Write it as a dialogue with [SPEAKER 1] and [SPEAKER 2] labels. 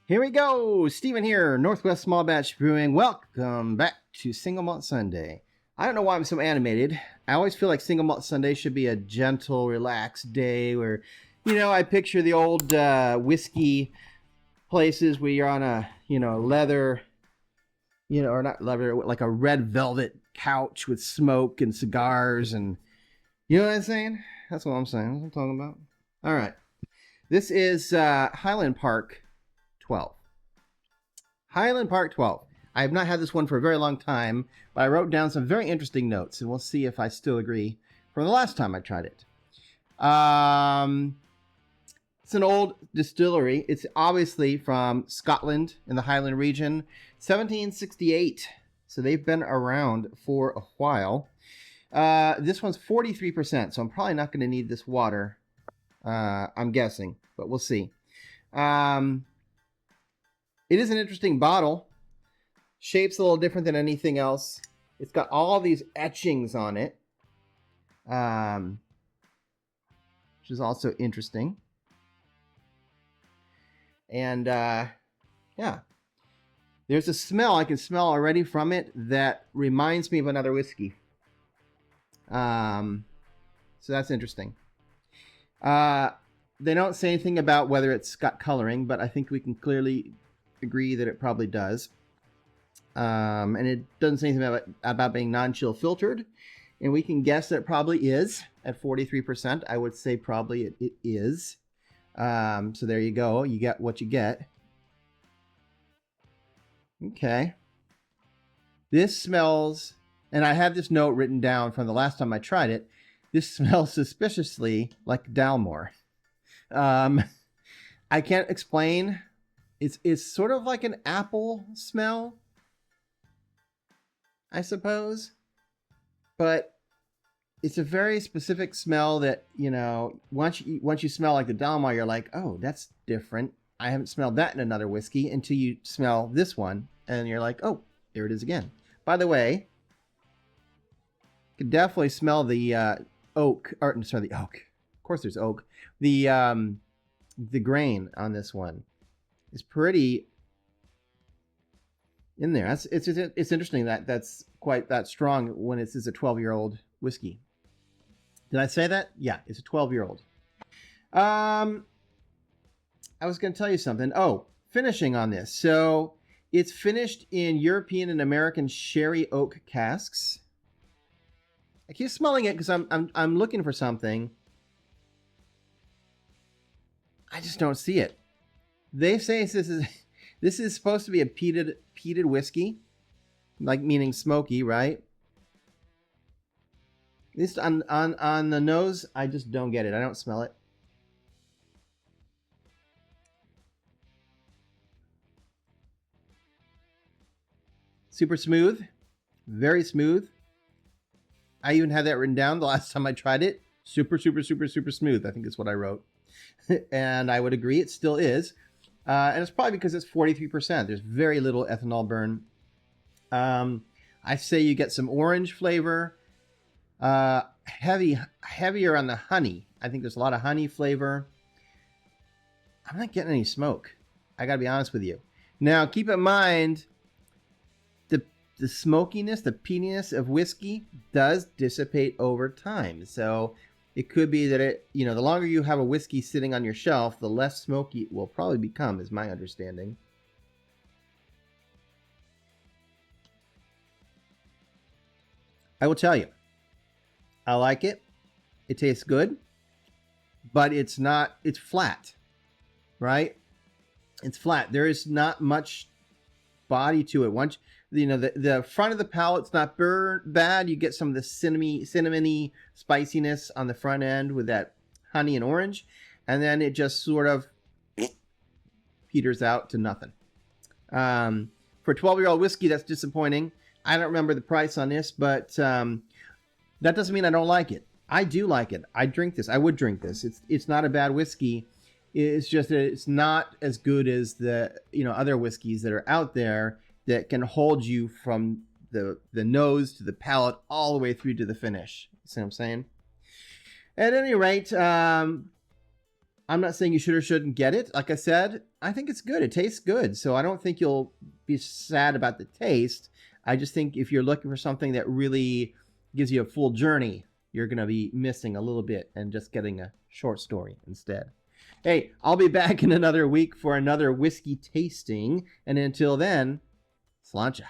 [SPEAKER 1] Here we go. Steven here, Northwest Small Batch Brewing. Welcome back to Single Malt Sunday. I don't know why I'm so animated. I always feel like Single Malt Sunday should be a gentle, relaxed day where, I picture the old whiskey places where you're on a, leather, or not leather, like a red velvet couch with smoke and cigars and, you know what I'm saying? That's what I'm saying. That's what I'm talking about. All right. This is Highland Park 12. Highland Park 12. I have not had this one for a very long time, but I wrote down some very interesting notes, and we'll see if I still agree from the last time I tried it. It's an old distillery. It's obviously from Scotland in the Highland region, 1768. So they've been around for a while. This one's 43%, so I'm probably not going to need this water, I'm guessing, but we'll see. It is an interesting bottle. Shape's a little different than anything else. It's got all these etchings on it, which is also interesting. And yeah, there's a smell I can smell already from it that reminds me of another whiskey. So that's interesting. They don't say anything about whether it's got coloring, but I think we can clearly agree that it probably does. And it doesn't say anything about being non-chill filtered, and we can guess that it probably is at 43%. I would say probably it is. So there you go. You get what you get. Okay. This smells, and I have this note written down from the last time I tried it. This smells suspiciously like Dalmore. I can't explain. It's sort of like an apple smell, I suppose, but it's a very specific smell that, once you smell like the Dalmore, you're like, oh, that's different. I haven't smelled that in another whiskey until you smell this one, and you're like, oh, there it is again. By the way, you can definitely smell the oak. The oak. Of course, there's oak. The grain on this one is pretty in there. It's interesting that that's quite that strong when it's a 12-year-old whiskey. Did I say that? Yeah, it's a 12-year-old. I was going to tell you something. Oh, finishing on this. So it's finished in European and American sherry oak casks. I keep smelling it because I'm looking for something. I just don't see it. They say this is supposed to be a peated whiskey, like meaning smoky, right? At least on the nose, I just don't get it. I don't smell it. Super smooth, very smooth. I even had that written down the last time I tried it. Super, super, super, super smooth. I think is what I wrote. And I would agree, it still is. And it's probably because it's 43%. There's very little ethanol burn. I say you get some orange flavor. Heavier on the honey. I think there's a lot of honey flavor. I'm not getting any smoke. I got to be honest with you. Now, keep in mind, the smokiness, the peatiness of whiskey does dissipate over time. So it could be that the longer you have a whiskey sitting on your shelf, the less smoky it will probably become, is my understanding. I will tell you, I like it. It tastes good, but it's flat, right? It's flat. There is not much body to it. Once, the front of the palate's not bad. You get some of the cinnamony spiciness on the front end with that honey and orange, and then it just sort of peters out to nothing. For a 12-year-old whiskey, that's disappointing. I don't remember the price on this, but that doesn't mean I don't like it. I do like it. I drink this. I would drink this. It's not a bad whiskey. It's just that it's not as good as the other whiskeys that are out there that can hold you from the nose to the palate all the way through to the finish. You see what I'm saying? At any rate, I'm not saying you should or shouldn't get it. Like I said, I think it's good. It tastes good. So I don't think you'll be sad about the taste. I just think if you're looking for something that really gives you a full journey, you're going to be missing a little bit and just getting a short story instead. Hey, I'll be back in another week for another whiskey tasting. And until then, sláinte.